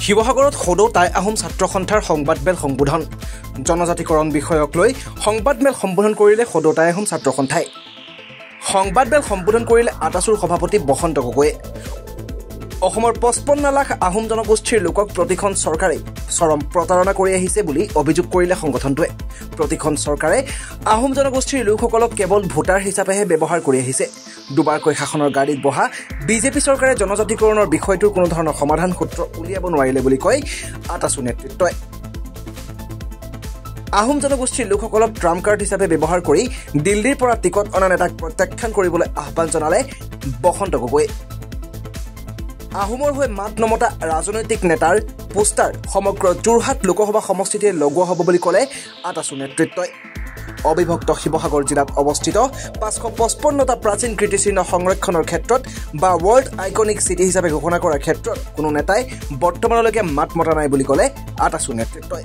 শিৱসাগৰত সদৌ টাই আহোম ছাত্ৰ সন্থাৰ সংবাদমেল সম্বোধন জনজাতিকৰণ বিষয়ক লৈ সংবাদমেল সম্বোধন কৰিলে সদৌ টাই আহোম ছাত্ৰ সন্থাই সংবাদমেল সম্বোধন কৰিলে আটাছুৰ সভাপতি বসন্ত গগৈয়ে অসমৰ 55 লাখ আহোম জনগোষ্ঠীৰ লোকক প্ৰতিখন চৰকাৰে চৰম প্ৰতাৰণা কৰি আহিছে বুলি অভিযোগ কৰিলে সংগঠনটোৱে প্ৰতিখন চৰকাৰে আহোম জনগোষ্ঠীৰ লোকসকলক কেৱল ভোটাৰ হিচাপেহে ব্যৱহাৰ কৰি আহিছে দুবাৰকৈ শাসনৰ গাড়ীত বহা বিজেপি চৰকাৰে জনজাতিকৰণৰ বিষয়টোৰ কোনো ধৰণৰ সমাধান সূত্ৰ উলিয়াব নোৱাৰিলে বুলি কয় আটাছু নেতৃত্বই আহোম জনগোষ্ঠীৰ লোকসকলক ট্ৰাম্প কাৰ্ড হিচাপে ব্যৱহাৰ কৰি দিল্লীৰ পৰা টিকট অনা নেতাক প্ৰত্যাখ্যান কৰিবলৈ আহ্বান জনালে বসন্ত গগৈয়ে আহোমৰ হৈ মাত নমতা ৰাজনৈতিক নেতাৰ পোষ্টাৰ সমগ্ৰ যোৰহাট লোকসভা সমষ্টিতে লগোৱা হ'ব বুলি ক'লে আটাছু নেতৃত্বই অবিভক্ত শিৱসাগৰ জিলাত অৱস্থিত 555টা প্ৰাচীন কীৰ্তিচিহ্ন সংৰক্ষণৰ ক্ষেত্ৰত বা ৱৰ্ল্ড আইকনিক চিটি হিচাপে ঘোষণা কৰাৰ ক্ষেত্ৰত কোনো নেতাই বৰ্তমানলৈকে মাত মতা নাই বুলি ক'লে আটাছু নেতৃত্বই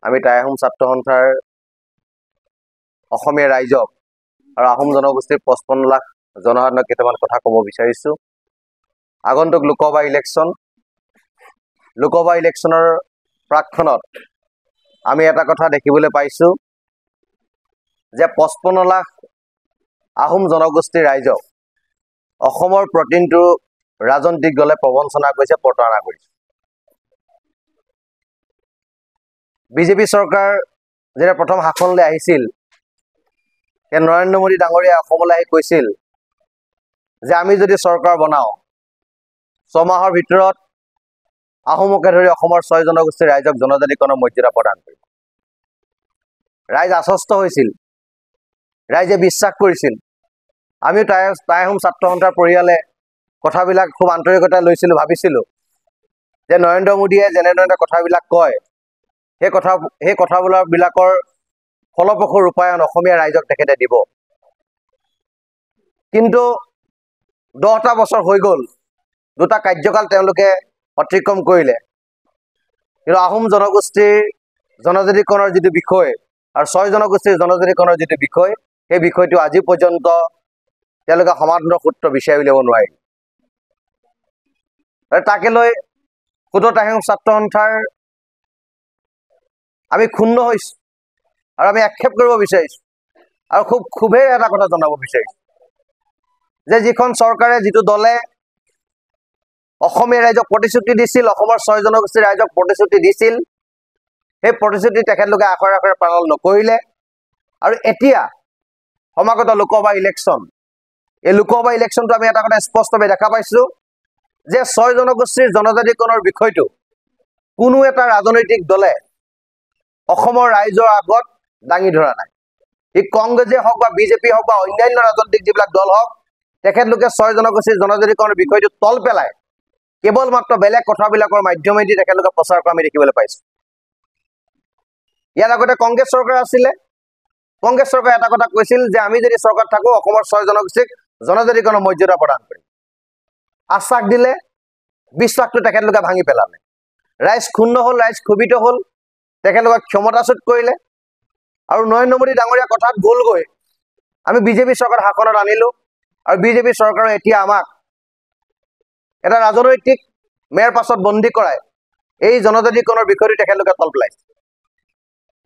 আমি টাই আহোম ছাত্ৰ সন্থাৰ অসমীয়া ৰাইজক আৰু আহোম জনগোষ্ঠীৰ 55 লাখ জনসাধাৰণক কেইটামান কথা ক'ব বিচাৰিছোঁ আগন্তুক লোকসভা ইলেকশ্যনৰ প্ৰাক্ষণত আমি এটা কথা দেখিবলৈ পাইছোঁ যে 55 লাখ আহোম জনগোষ্ঠীৰ ৰাইজক অসমৰ প্ৰতিটো ৰাজনৈতিক দলে প্ৰবঞ্চনা কৰিছে প্ৰতাৰণা কৰিছে বিজেপি চৰকাৰ যেতিয়া প্ৰথম শাসনলৈ আহিছিল নৰেন্দ্ৰ মোদী ডাঙৰীয়াই অসমলৈ আহি কৈছিল যে আমি যদি চৰকাৰ বনাওঁ 6 মাহৰ ভিতৰত আহোমকে ধৰি অসমৰ 6 জনগোষ্ঠীৰ ৰাইজক জনজাতিকৰণৰ মৰ্যাদা প্ৰদান কৰিব ৰাইজ আশ্বস্ত হৈছিল ৰাইজে বিশ্বাস কৰিছিল আমি টাই আহোম ছাত্ৰ সন্থাৰ পৰিয়ালে কথাবিলাক খুব আন্তৰিকতা লৈছিলোঁ ভাবিছিলোঁ যে নৰেন্দ্ৰ মোদীয়ে যেনেধৰণে কথাবিলাক কয় সেই কথাবিলাকৰ ফলপ্ৰসূ ৰূপায়ণ অসমীয়া ৰাইজক তেখেতে দিব কিন্তু 10টা বছৰ হৈ গ'ল দুটা কাৰ্যকাল তেওঁলোকে অতিক্ৰম কৰিলে কিন্তু আহোম জনগোষ্ঠীৰ জনজাতিকৰণৰ যিটো বিষয় আৰু 6 জনগোষ্ঠীৰ জনজাতিকৰণৰ যিটো বিষয় সেই বিষয়টো আজি পৰ্যন্ত তেওঁলোকে সমাধানৰ সূত্ৰ বিচাৰি উলিয়াব নোৱাৰিলে আৰু তাকে লৈ সদৌ টাই আহোম ছাত্ৰ সন্থাৰ আমি ক্ষুণ্ণ হৈছোঁ আৰু আমি আক্ষেপ কৰিব বিচাৰিছোঁ আৰু খুবেই এটা কথা জনাব বিচাৰিছোঁ যে যিখন চৰকাৰে যিটো দলে অসমীয়া ৰাইজক প্ৰতিশ্ৰুতি দিছিল অসমৰ 6 জনগোষ্ঠীৰ ৰাইজক প্ৰতিশ্ৰুতি দিছিল সেই প্ৰতিশ্ৰুতি তেখেতলোকে আখৰে আখৰে পালন নকৰিলে আৰু এতিয়া সমাগত লোকসভা ইলেকশ্যন এই লোকসভা ইলেকশ্যনটো আমি এটা কথা স্পষ্টভাৱে দেখা পাইছোঁ যে 6 জনগোষ্ঠীৰ জনজাতিকৰণৰ বিষয়টো কোনো এটা ৰাজনৈতিক দলে অসমৰ ৰাইজৰ আগত দাঙি ধৰা নাই ই কংগ্ৰেছে হওক বা বিজেপি হওক বা অন্যান্য ৰাজনৈতিক যিবিলাক দল হওক তেখেতলোকে 6 জনগোষ্ঠীৰ জনজাতিকৰণৰ বিষয়টো তল পেলাই কেৱল মাত্ৰ বেলেগ কথাবিলাকৰ মাধ্যমেদি তেখেতলোকে প্ৰচাৰ কৰা আমি দেখিবলৈ পাইছোঁ ইয়াৰ আগতে কংগ্ৰেছ চৰকাৰ আছিলে কংগ্ৰেছ চৰকাৰে এটা কথা কৈছিল যে আমি যদি চৰকাৰত থাকোঁ অসমৰ 6 জনগোষ্ঠীক জনজাতিকৰণৰ মৰ্যাদা প্ৰদান কৰিম আশ্বাস দিলে বিশ্বাসটো তেখেতলোকে ভাঙি পেলালে ৰাইজ ক্ষুণ্ণ হ'ল ৰাইজ ক্ষোভিত হ'ল তেখেতলোকক ক্ষমতাচ্যুত কৰিলে আৰু নৰেন্দ্ৰ মোদী ডাঙৰীয়া কথাত গ'লগৈ আমি বিজেপি চৰকাৰ শাসনত আনিলোঁ আৰু বিজেপি চৰকাৰে এতিয়া আমাক এটা ৰাজনৈতিক মেয়ৰ পাছত বন্দী কৰাই এই জনজাতিকৰণৰ বিষয়টো তেখেতলোকে তল পেলাইছে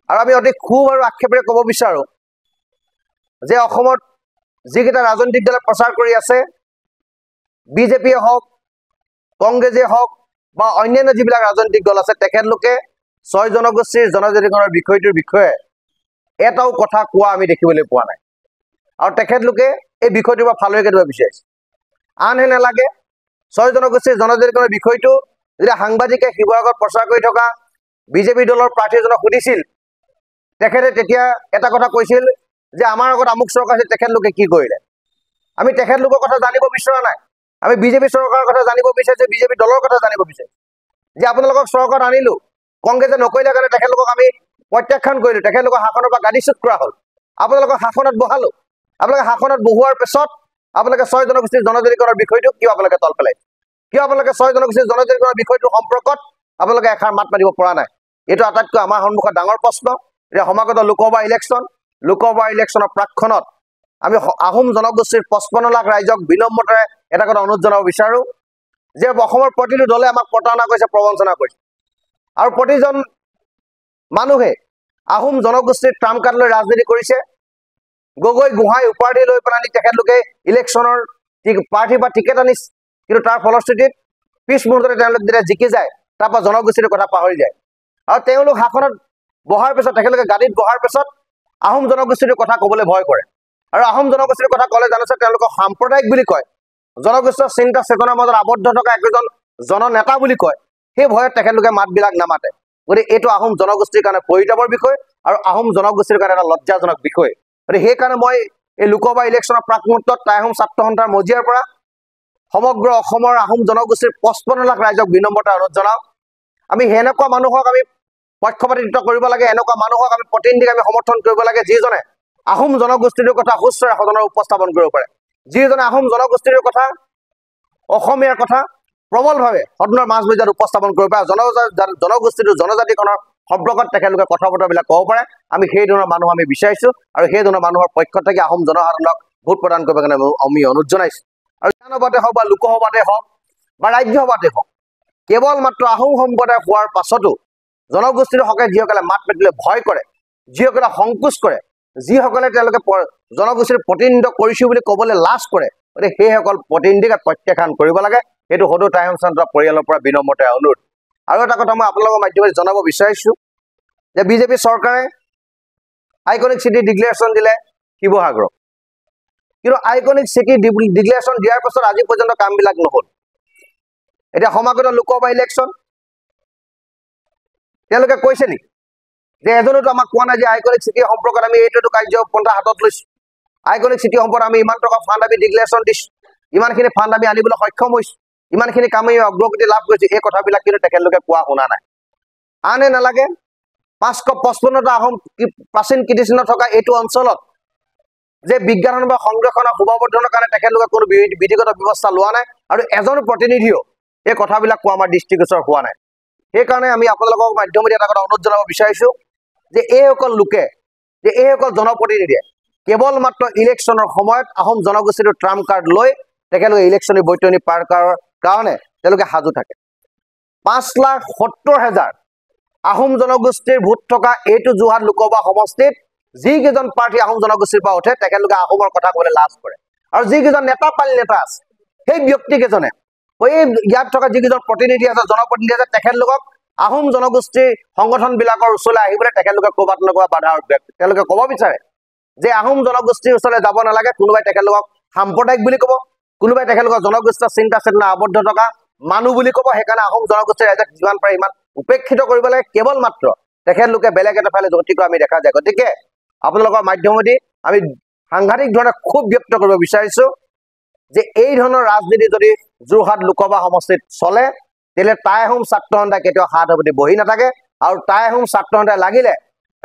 আৰু আমি অতি ক্ষোভ আৰু আক্ষেপেৰে ক'ব বিচাৰোঁ যে অসমত যিকেইটা ৰাজনৈতিক দলে প্ৰচাৰ কৰি আছে বিজেপিয়ে হওক কংগ্ৰেছে হওক বা অন্যান্য যিবিলাক ৰাজনৈতিক দল আছে তেখেতলোকে 6 জনগোষ্ঠীৰ জনজাতিকৰণৰ বিষয়টোৰ বিষয়ে এটাও কথা কোৱা আমি দেখিবলৈ পোৱা নাই আৰু তেখেতলোকে এই বিষয়টোৰ পৰা ফালৰি কাটিব বিচাৰিছে আনহে নালাগে 6 জনগোষ্ঠীৰ জনজাতিকৰণৰ বিষয়টো যেতিয়া সাংবাদিকে শিৱসাগৰত প্ৰচাৰ কৰি থকা বিজেপি দলৰ প্ৰাৰ্থীজনক সুধিছিল তেখেতে তেতিয়া এটা কথা কৈছিল যে আমাৰ আগত আমুক চৰকাৰ আছে তেখেতলোকে কি কৰিলে আমি তেখেতলোকৰ কথা জানিব বিচৰা নাই আমি বিজেপি চৰকাৰৰ কথা জানিব বিচাৰিছোঁ বিজেপি দলৰ কথা জানিব বিচাৰিছোঁ যে আপোনালোকক চৰকাৰত আনিলোঁ কংগ্ৰেছে নকৰিলে কাৰণে তেখেতলোকক আমি প্ৰত্যাখ্যান কৰিলোঁ তেখেতলোকক শাসনৰ পৰা গাদীচ্যুত কৰা হ'ল আপোনালোকক শাসনত বহালোঁ আপোনালোকে শাসনত বহোৱাৰ পিছত আপোনালোকে 6 জনগোষ্ঠীৰ জনজাতিকৰণৰ বিষয়টো কিয় আপোনালোকে তল পেলাইছে কিয় আপোনালোকে 6 জনগোষ্ঠীৰ জনজাতিকৰণৰ বিষয়টো সম্পৰ্কত আপোনালোকে এষাৰ মাত মাতিব পৰা নাই এইটো আটাইতকৈ আমাৰ সন্মুখত ডাঙৰ প্ৰশ্ন এতিয়া সমাগত লোকসভা ইলেকশ্যনৰ প্ৰাক্ষণত আমি আহোম জনগোষ্ঠীৰ 55 লাখ ৰাইজক বিনম্ৰতাৰে এটা কথা অনুৰোধ জনাব বিচাৰোঁ যে অসমৰ প্ৰতিটো দলে আমাক প্ৰতাৰণা কৰিছে, প্ৰবঞ্চনা কৰিছে, আৰু প্ৰতিজন মানুহে আহোম জনগোষ্ঠীৰ ট্ৰাম্প কাৰ্ড লৈ ৰাজনীতি কৰিছে। গগৈ গোহাঁই উপাধি লৈ পেলাই তেখেতলোকে ইলেকশ্যনৰ প্ৰাৰ্থী বা টিকেট আনিছে, কিন্তু তাৰ ফলশ্ৰুতিত পিছ মুহূৰ্ততে তেওঁলোক যেতিয়া জিকি যায়, তাৰপৰা জনগোষ্ঠীৰ কথা পাহৰি যায়। আৰু তেওঁলোক শাসনত বহাৰ পিছত, তেখেতলোকে গাদীত বহাৰ পিছত আহোম জনগোষ্ঠীৰ কথা ক'বলৈ ভয় কৰে। আৰু আহোম জনগোষ্ঠীৰ কথা ক'লে জানিছে তেওঁলোকক সাম্প্ৰদায়িক বুলি কয়, জনগোষ্ঠীয় চিন্তা চেতনাৰ মাজত আবদ্ধ থকা একজন জননেতা বুলি কয়। সেই ভয়ত তেখেতলোকে মাতবিলাক নামাতে। গতিকে এইটো আহোম জনগোষ্ঠীৰ কাৰণে পৰিতাপৰ বিষয় আৰু আহোম জনগোষ্ঠীৰ কাৰণে এটা লজ্জাজনক বিষয়। গতিকে সেইকাৰণে মই এই লোকসভা ইলেকশ্যনৰ প্ৰাক মুহূৰ্তত টাই আহোম ছাত্ৰ সন্থাৰ মজিয়াৰ পৰা সমগ্ৰ অসমৰ আহোম জনগোষ্ঠীৰ 55 লাখ ৰাইজক বিনম্ৰতা অনুৰোধ জনাওঁ। আমি সেনেকুৱা মানুহক আমি পক্ষপাতিত্ব কৰিব লাগে, এনেকুৱা মানুহক আমি প্ৰতিনিধিক আমি সমৰ্থন কৰিব লাগে যিজনে আহোম জনগোষ্ঠীৰ কথা সুস্থৰে সদনৰ উপস্থাপন কৰিব পাৰে, যিজনে আহোম জনগোষ্ঠীৰ কথা, অসমীয়াৰ কথা প্ৰবলভাৱে সদনৰ মাজমজিয়াত উপস্থাপন কৰিব পাৰে, জনগোষ্ঠীটো জনজাতিখনৰ সম্পৰ্কত তেখেতলোকে কথা বতৰাবিলাক ক'ব পাৰে। আমি সেই ধৰণৰ মানুহ আমি বিচাৰিছোঁ আৰু সেই ধৰণৰ মানুহৰ পক্ষত থাকি আহোম জনসাধাৰণক ভোট প্ৰদান কৰিবৰ কাৰণে আমি অনুৰোধ জনাইছোঁ। আৰু বিধানসভাতে হওক বা লোকসভাতে হওক বা ৰাজ্যসভাতে হওক, কেৱল মাত্ৰ আহোম সম্প্ৰদায় হোৱাৰ পাছতো জনগোষ্ঠীৰ হকে যিসকলে মাত মাতিবলৈ ভয় কৰে, যিসকলে সংকোচ কৰে, যিসকলে তেওঁলোকে জনগোষ্ঠীৰ প্ৰতিনিধিত্ব কৰিছোঁ বুলি ক'বলৈ লাজ কৰে, গতিকে সেইসকল প্ৰতিনিধিক প্ৰত্যাখ্যান কৰিব লাগে। সেইটো সদৌ টাই আহোম ছাত্ৰ পৰিয়ালৰ পৰা বিনম্ৰতাৰে অনুৰোধ। আৰু এটা কথা মই আপোনালোকৰ মাধ্যমেৰে জনাব বিচাৰিছোঁ যে বিজেপি চৰকাৰে আইকনিক চিটি ডিক্লেৰেশ্যন দিলে শিৱসাগৰক, কিন্তু আইকনিক চিটি ডিক্লেৰেশ্যন দিয়াৰ পাছত আজি পৰ্যন্ত কামবিলাক নহ'ল। এতিয়া সমাগত লোকসভা ইলেকশ্যন, তেওঁলোকে কৈছে নেকি যে এজনেতো আমাক কোৱা নাই যে আইকনিক চিটি সম্পৰ্কত আমি এইটো কাৰ্যপন্থা হাতত লৈছোঁ, আইকনিক চিটি সম্পৰ্কত আমি ইমান টকা ফাণ্ড আমি ডিক্লেৰেশ্যন দিছোঁ, ইমানখিনি ফাণ্ড আমি আনিবলৈ সক্ষম হৈছোঁ, ইমানখিনি কাম আমি অগ্ৰগতি লাভ কৰিছোঁ, এই কথাবিলাক কিন্তু তেখেতলোকে কোৱা শুনা নাই। আনে নালাগে 555টা আহোম প্ৰাচীন কীৰ্তিচিহ্ন থকা এইটো অঞ্চলত যে বিজ্ঞান বা সংৰক্ষণৰ শোভাবৰ্ধনৰ কাৰণে তেখেতলোকে কোনো বিধিগত ব্যৱস্থা লোৱা নাই, আৰু এজন প্ৰতিনিধিও এই কথাবিলাক কোৱা আমাৰ দৃষ্টিগোচৰ হোৱা নাই। সেইকাৰণে আমি আপোনালোকৰ মাধ্যমেৰে এটা কথা অনুৰোধ জনাব বিচাৰিছোঁ যে এইসকল লোকে, যে এইসকল জনপ্ৰতিনিধিয়ে কেৱল মাত্ৰ ইলেকশ্যনৰ সময়ত আহোম জনগোষ্ঠীটো ট্ৰাম্প কাৰ্ড লৈ তেখেতলোকে ইলেকশ্যনী বৈতৰণি পাৰ কৰাৰ কাৰণে তেওঁলোকে সাজু থাকে। 5,70,000 আহোম জনগোষ্ঠীৰ ভোট থকা এইটো যোৰহাট লোকসভা সমষ্টিত যিকেইজন প্ৰাৰ্থী আহোম জনগোষ্ঠীৰ পৰা উঠে তেখেতলোকে আহোমৰ কথা ক'বলৈ লাজ কৰে, আৰু যিকেইজন নেতা পালি নেতা আছে সেই ব্যক্তিকেইজনে এই ইয়াত থকা যিকেইজন প্ৰতিনিধি আছে, জনপ্ৰতিনিধি আছে, তেখেতলোকক আহোম জনগোষ্ঠীৰ সংগঠনবিলাকৰ ওচৰলৈ আহিবলৈ তেখেতলোকে ক'ৰবাত নক'ৰবাত বাধা তেওঁলোকে ক'ব বিচাৰে যে আহোম জনগোষ্ঠীৰ ওচৰলৈ যাব নালাগে। কোনোবাই তেখেতলোকক সাম্প্ৰদায়িক বুলি ক'ব, কোনোবাই তেখেতলোকৰ জনগোষ্ঠীয় চিন্তা চেতনা আবদ্ধ থকা মানুহ বুলি ক'ব। সেইকাৰণে আহোম জনগোষ্ঠীৰ ৰাইজক যিমান পাৰে সিমান উপেক্ষিত কৰিব লাগে, কেৱল মাত্ৰ তেখেতলোকে বেলেগ এটা ফালে গতি কৰা আমি দেখা যায়। গতিকে আপোনালোকৰ মাধ্যমেদি আমি সাংঘাতিক ধৰণে ক্ষোভ ব্যক্ত কৰিব বিচাৰিছোঁ যে এই ধৰণৰ ৰাজনীতি যদি যোৰহাট লোকসভা সমষ্টিত চলে তেতিয়াহ'লে টাই আহোম ছাত্ৰ সন্থাই কেতিয়াও হাত সাৱটি বহি নাথাকে, আৰু টাই আহোম ছাত্ৰ সন্থাই লাগিলে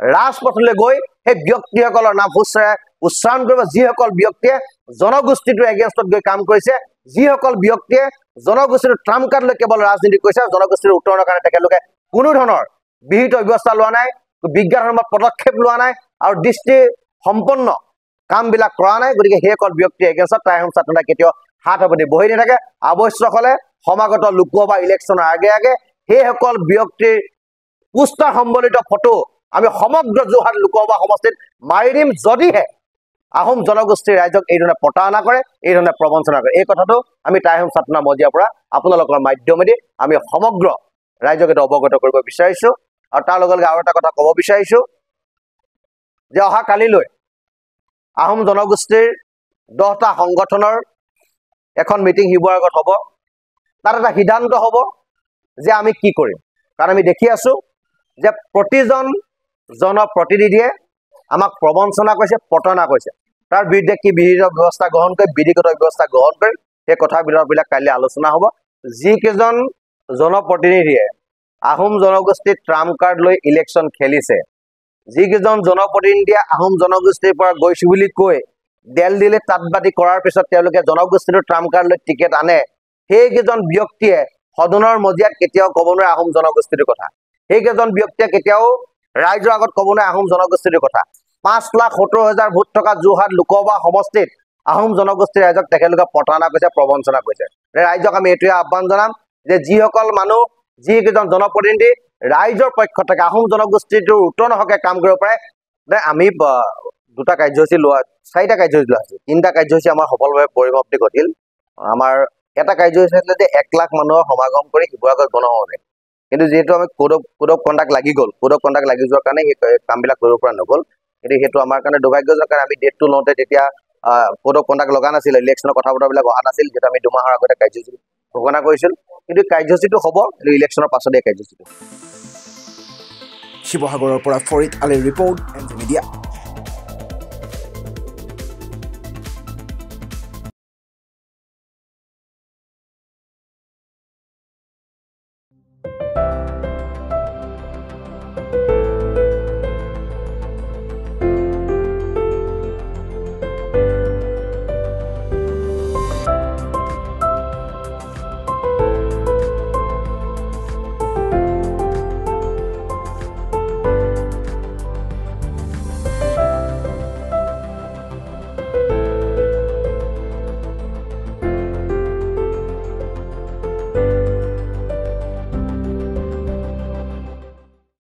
ৰাজপথলৈ গৈ সেই ব্যক্তিসকলৰ নাম উচ্চাৰণ কৰিব, যিসকল ব্যক্তিয়ে জনগোষ্ঠীটোৰ এগেইনষ্টত গৈ কাম কৰিছে, যিসকল ব্যক্তিয়ে জনগোষ্ঠীটোৰ ট্ৰাম্প কাৰ্ড লৈ কেৱল ৰাজনীতি কৰিছে, জনগোষ্ঠীৰ উত্তৰণৰ কাৰণে তেখেতলোকে কোনো ধৰণৰ বিহিত ব্যৱস্থা লোৱা নাই, বিজ্ঞানসন্মত পদক্ষেপ লোৱা নাই, আৰু দৃষ্টি সম্পন্ন কামবিলাক কৰা নাই। গতিকে সেইসকল ব্যক্তিৰ এগেইনষ্টত টাই আহোম ছাত্ৰ সন্থাই কেতিয়াও হাত সাৱটি বহি নাথাকে। আৱশ্যক হ'লে সমাগত লোকসভা ইলেকশ্যনৰ আগে আগে সেইসকল ব্যক্তিৰ পোষ্টাৰ সম্বলিত ফটো আমি সমগ্ৰ যোৰহাট লোকসভা সমষ্টিত মাৰি দিম, যদিহে আহোম জনগোষ্ঠীৰ ৰাইজক এই ধৰণে প্ৰতাৰণা কৰে, এই ধৰণে প্ৰবঞ্চনা কৰে। এই কথাটো আমি টাই আহোম ছাত্ৰ মজিয়াৰ পৰা আপোনালোকৰ মাধ্যমেদি আমি সমগ্ৰ ৰাইজক এটা অৱগত কৰিব বিচাৰিছোঁ। আৰু তাৰ লগে লগে আৰু এটা কথা ক'ব বিচাৰিছোঁ যে অহা কালিলৈ আহোম জনগোষ্ঠীৰ 10টা সংগঠনৰ এখন মিটিং শিৱসাগৰত হ'ব। তাত এটা সিদ্ধান্ত হ'ব যে আমি কি কৰিম, কাৰণ আমি দেখি আছোঁ যে প্ৰতিজন জনপ্ৰতিনিধিয়ে আমাক প্ৰবঞ্চনা কৰিছে, প্ৰতাৰণা কৰিছে। তাৰ বিৰুদ্ধে কি বিহিত ব্যৱস্থা গ্ৰহণ কৰি, বিধিগত ব্যৱস্থা গ্ৰহণ কৰি সেই কথাবিলাক কাইলৈ আলোচনা হ'ব। যিকেইজন জনপ্ৰতিনিধিয়ে আহোম জনগোষ্ঠীৰ ট্ৰাম্প কাৰ্ড লৈ ইলেকশ্যন খেলিছে, যিকেইজন জনপ্ৰতিনিধিয়ে আহোম জনগোষ্ঠীৰ পৰা গৈছোঁ বুলি কৈ দিল্লীত তাঁতবাতি কৰাৰ পিছত তেওঁলোকে জনগোষ্ঠীটোৰ ট্ৰাম্প কাৰ্ড লৈ টিকেট আনে, সেইকেইজন ব্যক্তিয়ে সদনৰ মজিয়াত কেতিয়াও ক'ব নোৱাৰে আহোম জনগোষ্ঠীটোৰ কথা। সেইকেইজন ব্যক্তিয়ে কেতিয়াও ৰাইজৰ আগত ক'ব নোৱাৰে আহোম জনগোষ্ঠীটোৰ কথা। 5,70,000 ভোট থকা যোৰহাট লোকসভা সমষ্টিত আহোম জনগোষ্ঠীৰ ৰাইজক তেখেতলোকে প্ৰতাৰণা কৰিছে, প্ৰবঞ্চনা কৰিছে। ৰাইজক আমি এইটোৱে আহ্বান জনাম যে যিসকল মানুহ, যিকেইজন জনপ্ৰতিনিধি ৰাইজৰ পক্ষত থাকে, আহোম জনগোষ্ঠীটোৰ উত্তৰ হকে কাম কৰিব পাৰে, আমি 2টা কাৰ্যসূচী লোৱা, 4টা কাৰ্যসূচী লোৱা হৈছে। 3টা কাৰ্যসূচী আমাৰ সফলভাৱে পৰিসমাপ্তি ঘটিল। আমাৰ এটা কাৰ্যসূচী আছিলে যে 1 লাখ মানুহৰ সমাগম কৰি শিৱসাগৰ বনসভাৰে, কিন্তু যিহেতু আমি কোড অফ কণ্ডাক্ট লাগি গ'ল, কোড অফ কণ্ডাক্ট লাগি যোৱাৰ কাৰণে সেই কামবিলাক কৰিব পৰা নগ'ল। কিন্তু সেইটো আমাৰ কাৰণে দুৰ্ভাগ্যজনক, কাৰণ আমি ডেটটো লওঁতে তেতিয়া কোড অফ কণ্ডাক্ট লগা নাছিল, ইলেকশ্যনৰ কথা বতৰাবিলাক অহা নাছিল, যিহেতু আমি 2 মাহৰ আগতে কাৰ্যসূচী ঘোষণা কৰিছিল। কিন্তু কাৰ্যসূচীটো হ'ব, কিন্তু ইলেকশ্যনৰ পাছতে কাৰ্যসূচীটো। শিৱসাগৰৰ পৰা ফৰিদ আলীৰ ৰিপৰ্ট, NJ Media।